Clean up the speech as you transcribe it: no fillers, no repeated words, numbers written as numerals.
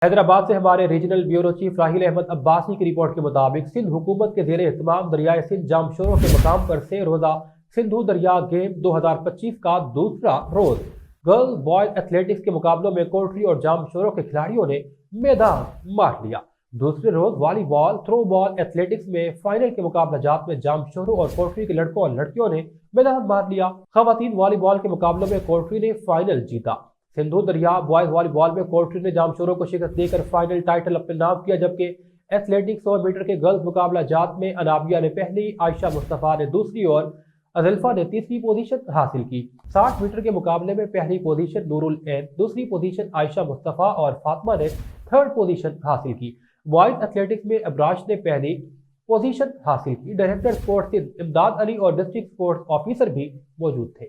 حیدرآباد سے ہمارے regional bureau chief Raheel Ahmed Abbasi کی رپورٹ کے مطابق سندھ حکومت کے زیر اہتمام دریائے سندھ جام شوروں کے مقام پر سے روزہ سندھو دریا گیم 2025 کا دوسرا روز گرل بوائز ایتھلیٹکس کے مقابلوں میں کوٹری اور جام شوروں کے کھلاڑیوں نے میدان مار لیا۔ دوسرے روز والی بال تھرو بال ایتھلیٹکس میں فائنل کے مقابلہ جات میں جام شوروں اور کوٹری کے لڑکوں اور لڑکیوں نے میدان مار لیا۔ خواتین والی بال کے مقابلوں میں کوٹری نے فائنل جیتا۔ سندھو دریا بوائز والی بال میں کوٹری نے جام شوروں کو شکست دے کر فائنل ٹائٹل اپنے نام کیا، جبکہ ایتھلیٹکس 100 میٹر کے گرلز مقابلہ جات میں انابیہ نے پہلی، عائشہ مصطفیٰ نے دوسری اور ازلفا نے تیسری پوزیشن حاصل کی۔ 60 میٹر کے مقابلے میں پہلی پوزیشن نور العین، دوسری پوزیشن عائشہ مصطفیٰ اور فاطمہ نے تھرڈ پوزیشن حاصل کی۔ بوائز ایتھلیٹکس میں ابراش نے پہلی پوزیشن حاصل کی۔ ڈائریکٹر اسپورٹس امداد علی اور ڈسٹرکٹ اسپورٹس آفیسر بھی موجود تھے۔